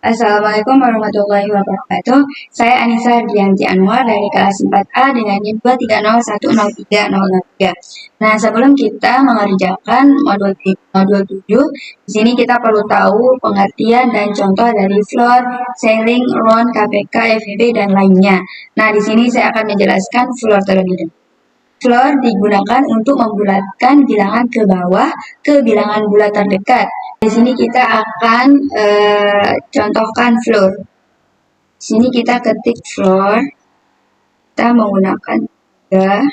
Assalamualaikum warahmatullahi wabarakatuh. Saya Anissa Dianti Anwar dari kelas 4A dengan NIM 230103003. Nah, sebelum kita mengerjakan modul 7, di sini kita perlu tahu pengertian dan contoh dari floor, ceiling, round, KPK, FEB, dan lainnya. Nah, di sini saya akan menjelaskan floor terlebih dahulu. Floor digunakan untuk membulatkan bilangan ke bawah ke bilangan bulat terdekat. Di sini kita akan contohkan floor. Di sini kita ketik floor, kita menggunakan 3,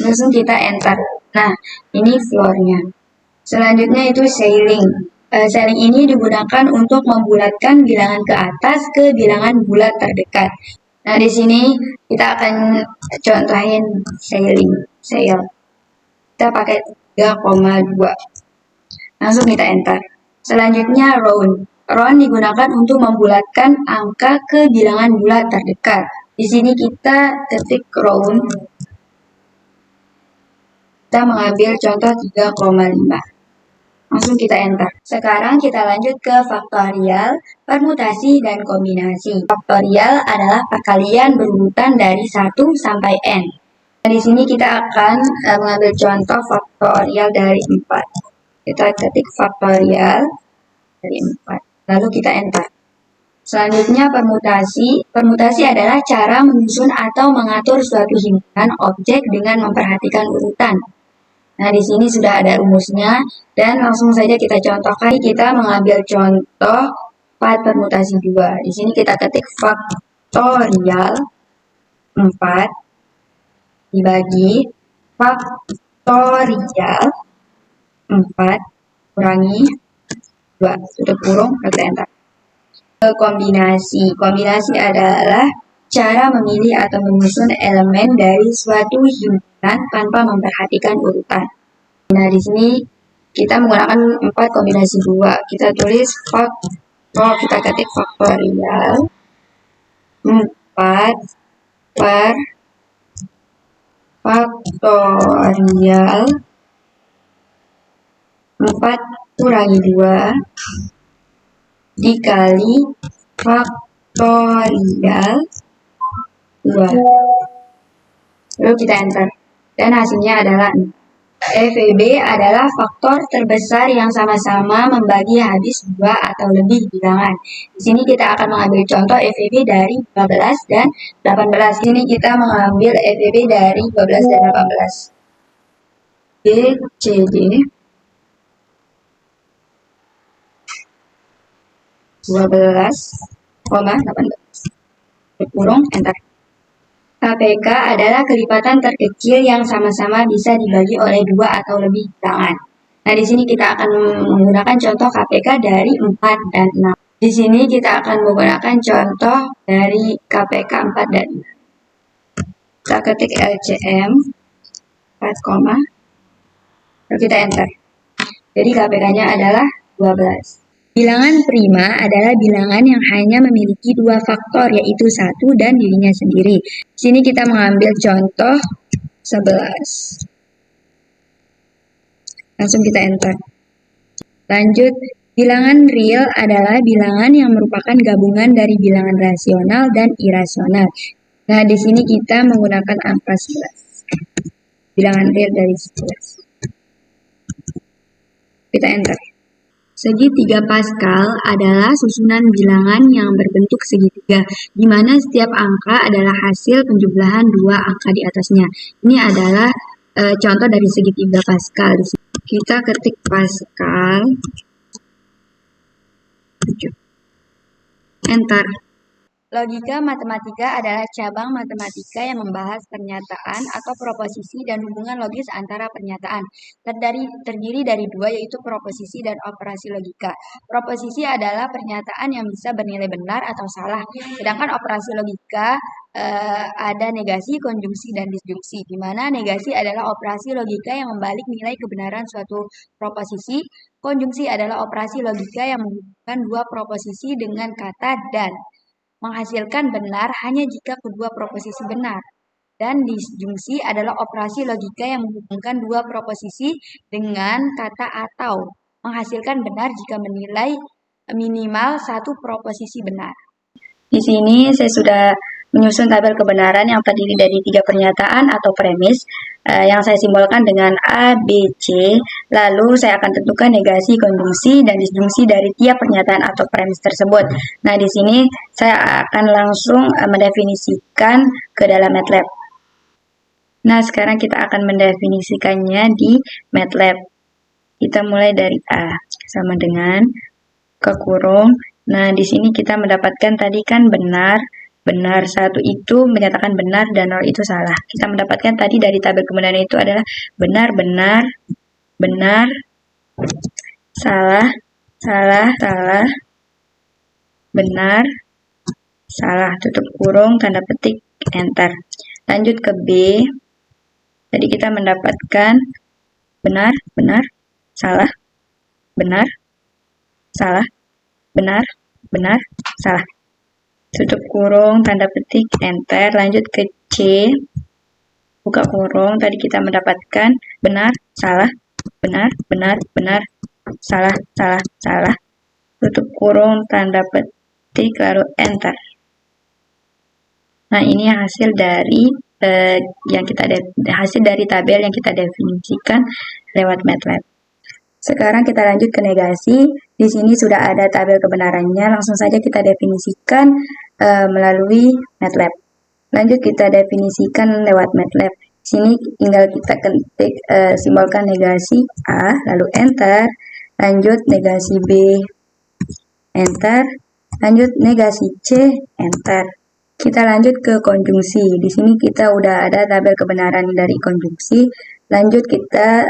langsung kita enter. Nah, ini floornya. Selanjutnya itu ceiling. Ceiling ini digunakan untuk membulatkan bilangan ke atas ke bilangan bulat terdekat. Nah, di sini kita akan contohin ceiling. Kita pakai 3,2. Langsung kita enter. Selanjutnya round. Round digunakan untuk membulatkan angka ke bilangan bulat terdekat. Di sini kita ketik round. Kita mengambil contoh 3,5. Langsung kita enter. Sekarang kita lanjut ke faktorial, permutasi, dan kombinasi. Faktorial adalah perkalian berurutan dari 1 sampai n. Nah, di sini kita akan mengambil contoh faktorial dari 4. Kita ketik faktorial dari 4. Lalu kita enter. Selanjutnya permutasi. Permutasi adalah cara menyusun atau mengatur suatu himpunan objek dengan memperhatikan urutan. Nah, di sini sudah ada rumusnya dan langsung saja kita contohkan. Kita mengambil contoh 4 permutasi 2. Di sini kita ketik faktorial 4 dibagi faktorial 4 kurangi 2, tutup kurung, kita enter. Kombinasi. Kombinasi adalah cara memilih atau menyusun elemen dari suatu himpunan tanpa memperhatikan urutan. Nah, di sini kita menggunakan 4 kombinasi 2. Kita tulis kita ketik faktorial 4 per faktorial 4 kurangi 2 dikali faktorial 2. Lalu kita enter. Dan hasilnya adalah 6. FEB adalah faktor terbesar yang sama-sama membagi habis 2 atau lebih bilangan. Di sini kita akan mengambil contoh FEB dari 12 dan 18. Di sini kita mengambil FEB dari 12 dan 18. BCD 12,18. Kurung, enter. KPK adalah kelipatan terkecil yang sama-sama bisa dibagi oleh 2 atau lebih bilangan. Nah, di sini kita akan menggunakan contoh KPK dari 4 dan 6. Di sini kita akan menggunakan contoh dari KPK 4 dan 6. Kita ketik LCM 4, lalu kita enter. Jadi KPK-nya adalah 12. Bilangan prima adalah bilangan yang hanya memiliki 2 faktor, yaitu 1 dan dirinya sendiri. Di sini kita mengambil contoh 11. Langsung kita enter. Lanjut, bilangan real adalah bilangan yang merupakan gabungan dari bilangan rasional dan irasional. Nah, di sini kita menggunakan angka 11. Bilangan real dari 11. Kita enter. Segi 3 Pascal adalah susunan bilangan yang berbentuk segitiga, di mana setiap angka adalah hasil penjumlahan 2 angka di atasnya. Ini adalah contoh dari segitiga Pascal. Kita ketik Pascal, enter. Logika matematika adalah cabang matematika yang membahas pernyataan atau proposisi dan hubungan logis antara pernyataan. Terdiri dari 2, yaitu proposisi dan operasi logika. Proposisi adalah pernyataan yang bisa bernilai benar atau salah. Sedangkan operasi logika ada negasi, konjungsi, dan disjungsi. Di mana negasi adalah operasi logika yang membalik nilai kebenaran suatu proposisi. Konjungsi adalah operasi logika yang menghubungkan 2 proposisi dengan kata dan menghasilkan benar hanya jika kedua proposisi benar. Dan disjungsi adalah operasi logika yang menghubungkan 2 proposisi dengan kata atau menghasilkan benar jika menilai minimal satu proposisi benar. Di sini saya sudah menyusun tabel kebenaran yang terdiri dari 3 pernyataan atau premis yang saya simbolkan dengan A, B, C. Lalu saya akan tentukan negasi, konjungsi, dan disjungsi dari tiap pernyataan atau premis tersebut. Nah, di sini saya akan langsung mendefinisikan ke dalam MATLAB. Nah, sekarang kita akan mendefinisikannya di MATLAB. Kita mulai dari A sama dengan ke kurung. Nah, di sini kita mendapatkan tadi kan benar, satu itu menyatakan benar dan 0 itu salah. Kita mendapatkan tadi dari tabel kebenaran itu adalah benar, salah, benar, salah, tutup kurung, tanda petik, enter. Lanjut ke B. Tadi kita mendapatkan benar, salah, salah. Tutup kurung, tanda petik, enter. Lanjut ke C. Buka kurung, tadi kita mendapatkan benar, salah, salah. Tutup kurung, tanda petik, lalu enter. Nah, ini hasil dari hasil dari tabel yang kita definisikan lewat MATLAB. Sekarang kita lanjut ke negasi. Di sini sudah ada tabel kebenarannya. Langsung saja kita definisikan melalui MATLAB. Lanjut kita definisikan lewat MATLAB. Di sini tinggal kita ketik simbolkan negasi A, lalu enter. Lanjut negasi B, enter. Lanjut negasi C, enter. Kita lanjut ke konjungsi. Di sini kita udah ada tabel kebenaran dari konjungsi. Lanjut kita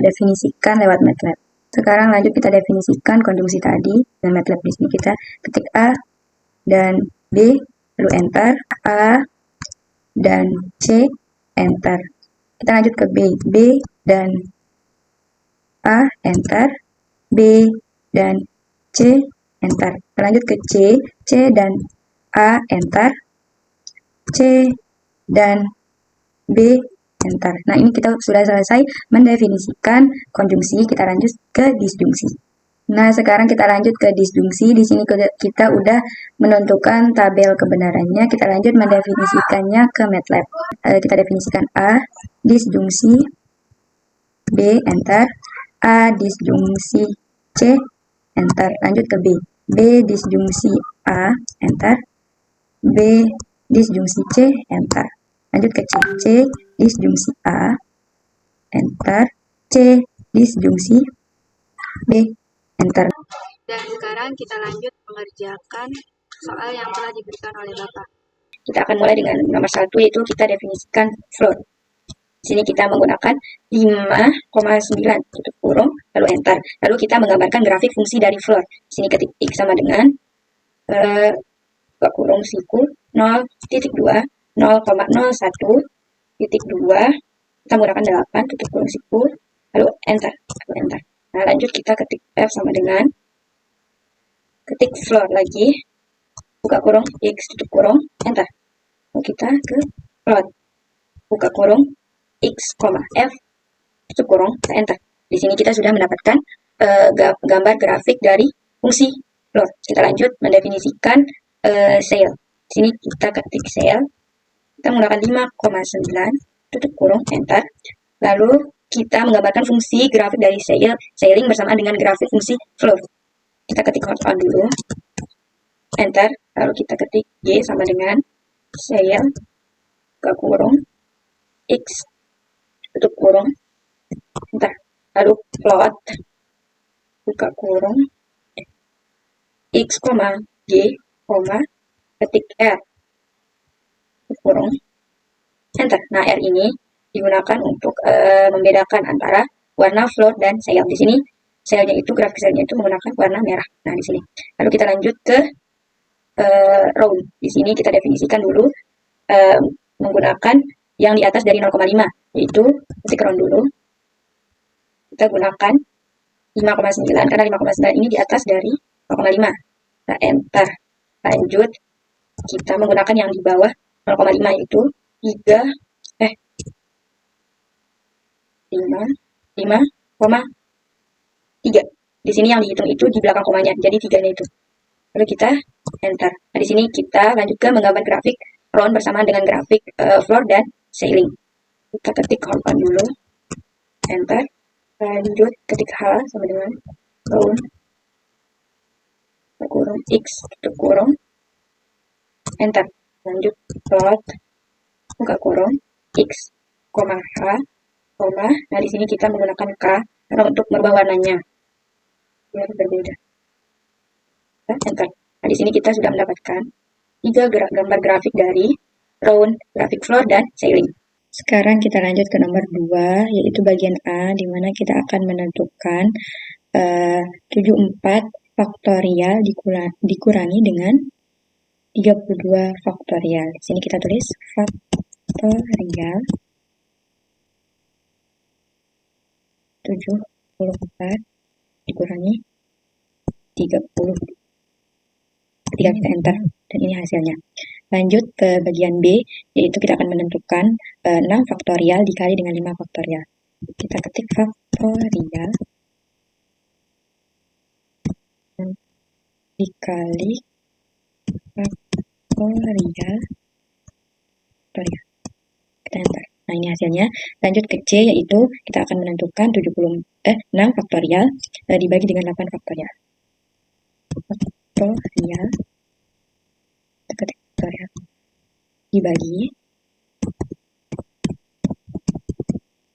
definisikan lewat MATLAB. Sekarang lanjut kita definisikan konjungsi tadi dengan MATLAB. Di sini kita ketik A dan B, lalu enter. A dan C, enter. Kita lanjut ke B. B dan A, enter. B dan C, enter. Kita lanjut ke C. C dan A, enter. C dan B, enter. Nah, ini kita sudah selesai mendefinisikan konjungsi. Kita lanjut ke disjungsi. Nah, sekarang kita lanjut ke disjungsi. Di sini kita udah menentukan tabel kebenarannya. Kita lanjut mendefinisikannya ke MATLAB. Kita definisikan A, disjungsi B, enter. A, disjungsi C, enter. Lanjut ke B. B, disjungsi A, enter. B, disjungsi C, enter. Lanjut ke C. C, disjungsi A, enter. C, disjungsi B, enter. Dan sekarang kita lanjut mengerjakan soal yang telah diberikan oleh Bapak. Kita akan mulai dengan nomor 1, yaitu kita definisikan float. Di sini kita menggunakan 5,9 tutup kurung, lalu enter. Lalu kita menggambarkan grafik fungsi dari float. Di sini ketik X sama dengan buka kurung siku 0.2, 0,01, titik 2, kita menggunakan 8, tutup kurung siku, lalu enter. Nah, lanjut kita ketik F sama dengan ketik floor lagi, buka kurung X, tutup kurung, enter. Lalu kita ke float, buka kurung X, F, tutup kurung, enter. Di sini kita sudah mendapatkan gambar grafik dari fungsi float. Kita lanjut mendefinisikan sale. Di sini kita ketik sale, kita menggunakan 5,9, tutup kurung, enter. Lalu kita menggambarkan fungsi grafik dari sailing bersamaan dengan grafik fungsi float. Kita ketik on dulu, enter. Lalu kita ketik Y sama dengan sale, buka kurung X, tutup kurung, enter. Lalu plot, buka kurung X, Y, ketik R, tutup kurung, enter. Nah, R ini digunakan untuk membedakan antara warna float dan sale. Di sini selnya itu, grafik selnya itu menggunakan warna merah. Nah, di sini. Lalu kita lanjut ke round. Di sini kita definisikan dulu menggunakan yang di atas dari 0,5, yaitu ketik round dulu. Kita gunakan 5,9 karena 5,9 ini di atas dari 0,5. Nah, enter. Lanjut kita menggunakan yang di bawah 0,5 yaitu 5,3. Di sini yang dihitung itu di belakang komanya, jadi 3-nya itu. Lalu kita enter. Nah, di sini kita lanjut ke menggambar grafik round bersamaan dengan grafik floor dan ceiling. Kita ketik compound dulu, enter. Lanjut ketik H sama dengan round kurung x tutup kurung, enter. Lanjut plot buka kurung x, koma h, koma. Nah, di sini kita menggunakan k karena untuk merubah warnanya biar berbeda. Enter. Nah, di sini kita sudah mendapatkan 3 gambar grafik dari round, grafik floor, dan ceiling. Sekarang kita lanjut ke nomor 2, yaitu bagian A, di mana kita akan menentukan 74 faktorial dikurangi dengan 32 faktorial. Di sini kita tulis faktorial 74 dikurangi 30. Ketika kita enter, dan ini hasilnya. Lanjut ke bagian B, yaitu kita akan menentukan 6 faktorial dikali dengan 5 faktorial. Kita ketik faktorial dikali faktorial. Kita enter. Nah, ini hasilnya. Lanjut ke C, yaitu kita akan menentukan 6 faktorial dibagi dengan 8 faktorial. Faktorial dibagi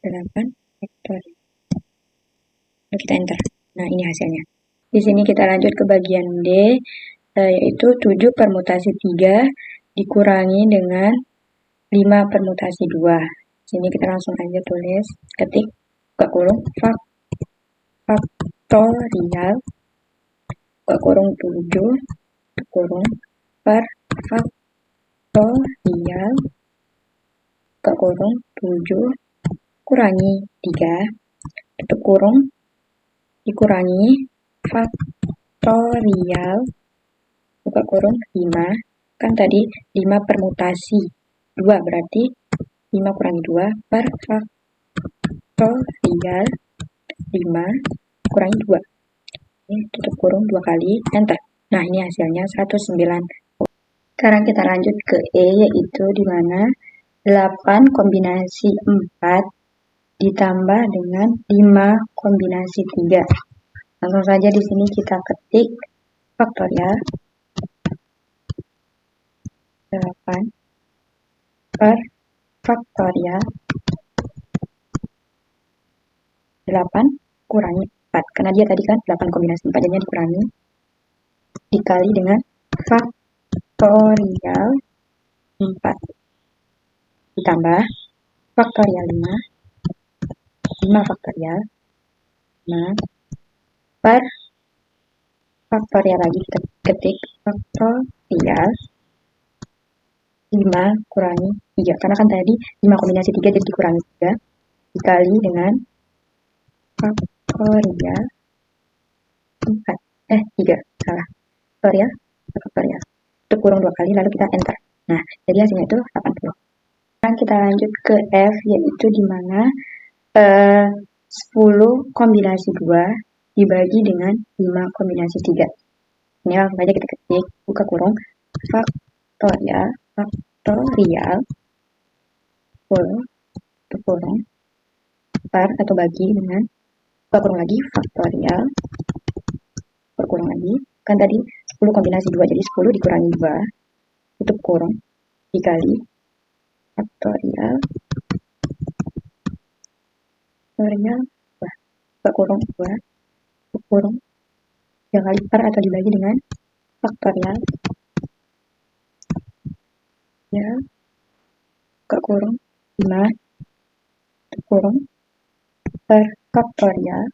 8 faktorial. Lalu kita enter. Nah, ini hasilnya. Di sini kita lanjut ke bagian D, yaitu 7 permutasi 3 dikurangi dengan 5 permutasi 2. Di sini kita langsung aja tulis, ketik buka kurung faktorial buka kurung 7 kurung per faktorial buka kurung 7 kurangi 3 tutup kurung dikurangi faktorial buka kurung 5. Kan tadi 5 permutasi 2, berarti 5 kurangi 2 per faktorial 5 kurangi 2. Ini tutup kurung 2 kali, enter. Nah, ini hasilnya 109. Sekarang kita lanjut ke E, yaitu di mana 8 kombinasi 4 ditambah dengan 5 kombinasi 3. Langsung saja di sini kita ketik faktorial 8 per faktorial 8 kurangi 4. Karena dia tadi kan 8 kombinasi 4, jadinya dikurangi dikali dengan faktorial 4 ditambah faktorial 5 faktorial 5 per faktorial lagi, kita ketik faktorial 5 kurangi 3. Karena kan tadi 5 kombinasi 3 jadi dikurangi 3 dikali dengan faktorial 4. 3, salah. Faktorial. Itu kurung 2 kali, lalu kita enter. Nah, jadi hasilnya itu 80. Sekarang kita lanjut ke F, yaitu di mana 10 kombinasi 2 dibagi dengan 5 kombinasi 3. Ini langsung saja kita ketik buka kurung faktorial 10 kurung per atau bagi dengan buka kurung lagi faktorial kurung lagi, kan tadi 10 kombinasi 2, jadi 10 dikurangi 2 tutup kurung dikali faktorial buka kurung 2 tutup kurung 3 kali per atau dibagi dengan faktorial ya buka kurung 5 tutup kurung per faktorial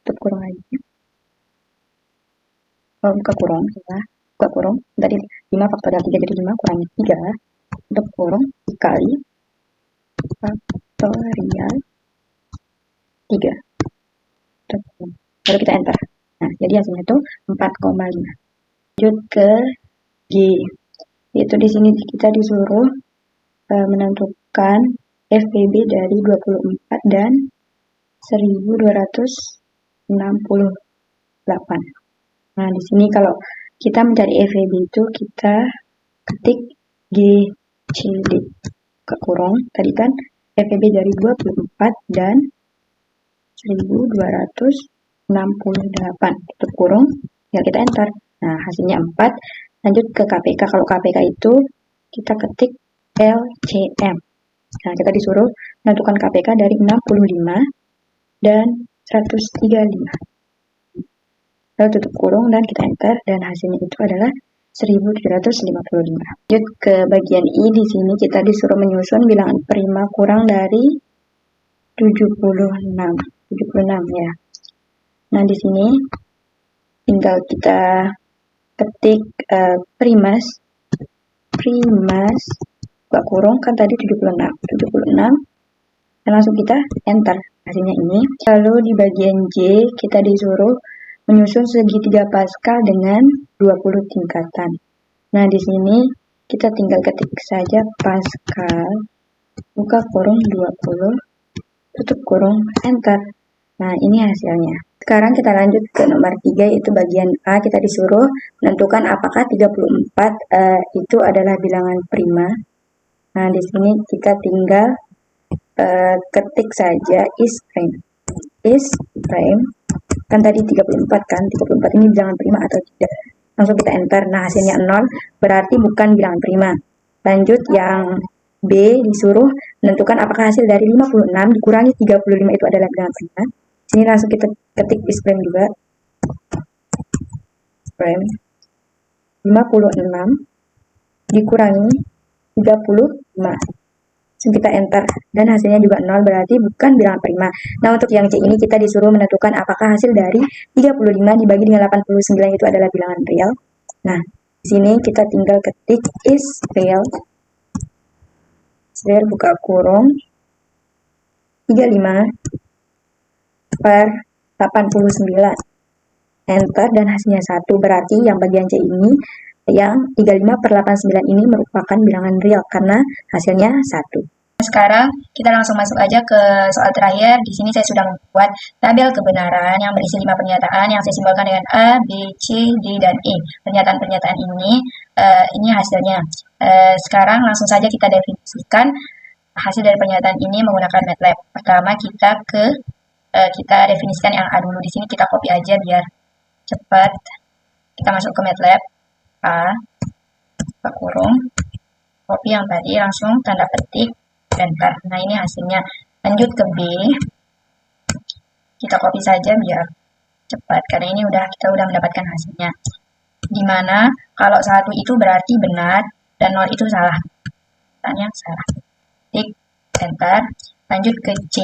tutup kurung lagi buka kurung buka kurung tadi 5 faktorial 3, jadi 5 kurangi 3 tutup kurung dikali faktorial 3 tutup kurung. Lalu kita enter. Nah, jadi hasilnya itu 4,5. Lanjut ke G, yaitu di sini kita disuruh menentukan FPB dari 24 dan 1268. Nah, di sini kalau kita mencari EVB itu kita ketik GCD ke kurung, tadi kan EVB dari 24 dan 1268, tutup kurung, ya kita enter. Nah, hasilnya 4. Lanjut ke KPK. Kalau KPK itu kita ketik LCM. Nah, kita disuruh menentukan KPK dari 65 dan 135. Lalu tutup kurung dan kita enter, dan hasilnya itu adalah 1755. Lanjut ke bagian I. Di sini kita disuruh menyusun bilangan prima kurang dari 76 ya. Nah, di sini tinggal kita ketik primas buka kurung, kan tadi 76 dan langsung kita enter, hasilnya ini. Lalu di bagian J kita disuruh menyusun segitiga Pascal dengan 20 tingkatan. Nah, di sini kita tinggal ketik saja Pascal, buka kurung 20, tutup kurung, enter. Nah, ini hasilnya. Sekarang kita lanjut ke nomor 3, yaitu bagian A. Kita disuruh menentukan apakah 34 itu adalah bilangan prima. Nah, di sini kita tinggal ketik saja is prime. Kan tadi 34 kan, 34 ini bilangan prima atau tidak. Langsung kita enter. Nah, hasilnya 0, berarti bukan bilangan prima. Lanjut yang B, disuruh menentukan apakah hasil dari 56 dikurangi 35 itu adalah bilangan prima. Sini langsung kita ketik is prime juga. Prime 56 dikurangi 35. Kita enter, dan hasilnya juga 0, berarti bukan bilangan prima. Nah, untuk yang C ini kita disuruh menentukan apakah hasil dari 35 dibagi dengan 89 itu adalah bilangan real. Nah, di sini kita tinggal ketik is real, buka kurung 35 per 89, enter, dan hasilnya 1, berarti yang bagian C ini, yang 35 per 89 ini merupakan bilangan real karena hasilnya 1. Sekarang kita langsung masuk aja ke soal terakhir. Di sini saya sudah membuat tabel kebenaran yang berisi 5 pernyataan yang saya simbolkan dengan A, B, C, D, dan E. Pernyataan-pernyataan ini hasilnya. Sekarang langsung saja kita definisikan hasil dari pernyataan ini menggunakan MATLAB. Pertama kita definisikan yang A dulu. Di sini kita copy aja biar cepat. Kita masuk ke MATLAB, A, buka kurung, copy yang tadi, langsung tanda petik, enter. Nah, ini hasilnya. Lanjut ke B, kita copy saja biar cepat, karena ini kita udah mendapatkan hasilnya. Dimana kalau 1 itu berarti benar dan 0 itu salah. Tanya salah. Tik, enter. Lanjut ke C.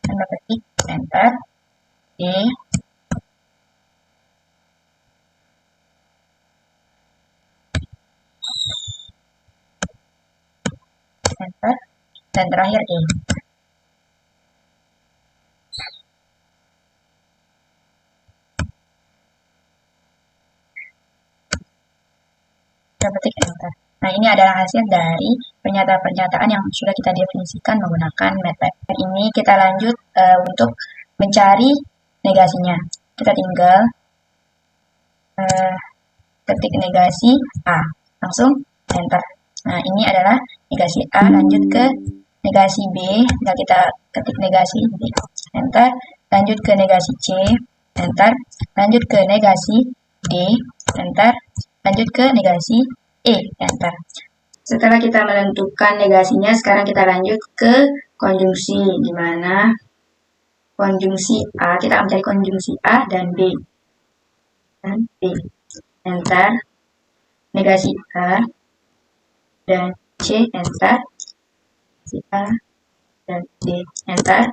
Tanda petik, enter. D, enter, dan terakhir E. Tanda petik, enter. Nah, ini adalah hasil dari pernyataan-pernyataan yang sudah kita definisikan menggunakan MATLAB. Ini kita lanjut untuk mencari negasinya. Kita tinggal ketik negasi A, langsung enter. Nah, ini adalah negasi A. Lanjut ke negasi B, tinggal kita ketik negasi B, enter. Lanjut ke negasi C, enter. Lanjut ke negasi D, enter. Lanjut ke negasi E, enter. Setelah kita menentukan negasinya, sekarang kita lanjut ke konjungsi, di mana konjungsi A, kita akan mencari konjungsi A dan B. Enter. Negasi A dan C, enter. Si A dan D, enter.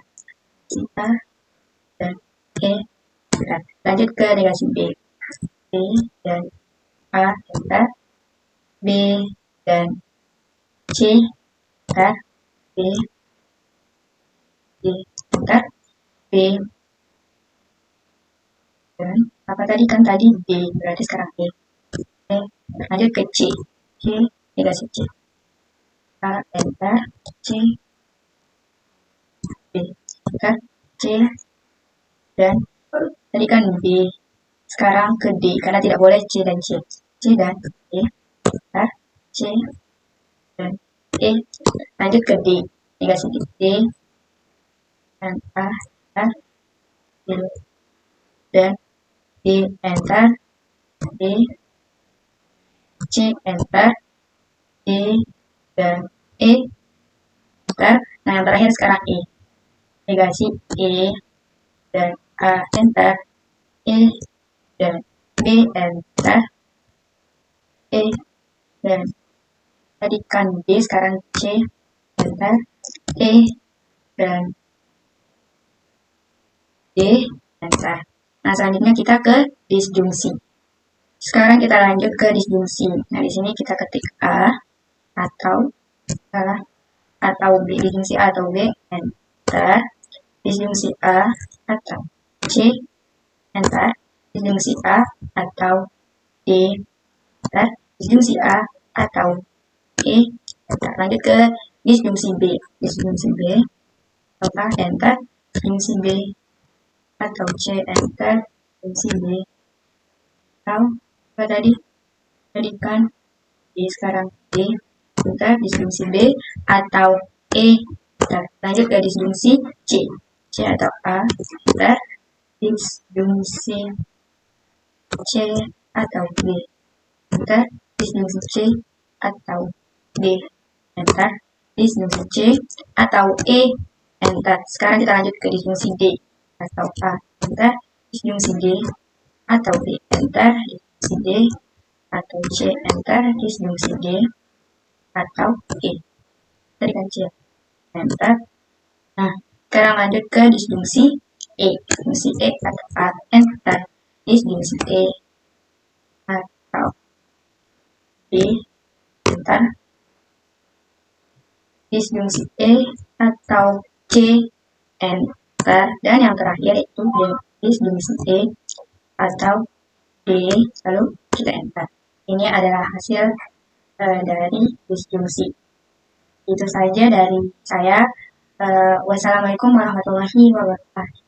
Si A dan E, enter. Lanjut ke negasi B. B dan A, enter. B dan C, enter. B D, enter, B, dan apa tadi kan tadi D, berarti sekarang E. Oke, lanjut ke C, C, negasi C, A, enter, C, B, enter, C, dan tadi kan B, sekarang ke D, karena tidak boleh C dan C, C dan E, enter, C, dan E, lanjut ke D, negasi D, dan A, enter, D, dan D, enter, D, C, enter, D, dan E, enter. Nah, yang terakhir sekarang E. Negasi E, dan A, enter. E, dan B, enter. E, dan tadi kan D, sekarang C, enter. E, dan D, enter. Nah, selanjutnya kita ke disjungsi. Sekarang kita lanjut ke disjungsi. Nah, di sini kita ketik A, atau B, disjungsi A atau B, enter, disjungsi A atau C, enter, disjungsi A atau D, enter, disjungsi A atau E, enter. Lanjut ke disjungsi B, disjungsi B atau A, enter, disjungsi B atau C, enter, disjungsi B atau apa tadi kan D, sekarang D, enter, disjungsi B atau E, enter. Lanjut ke disjungsi C, C atau A, enter, disjungsi C atau B, enter, disjungsi C atau D, enter, disjungsi C atau E, enter. Sekarang kita lanjut ke disjungsi D atau A, enter, disjungsi D atau B, enter, disjungsi D atau C, enter, disjungsi D atau E. Tadi kan C, enter. Nah, sekarang lanjut ke disjungsi E, disjungsi E atau A, enter, disjungsi E atau B, enter, disjungsi E atau C, enter, dan yang terakhir itu disjungsi E atau D, lalu kita enter. Ini adalah hasil dari disjungsi. Itu saja dari saya. Wassalamualaikum warahmatullahi wabarakatuh.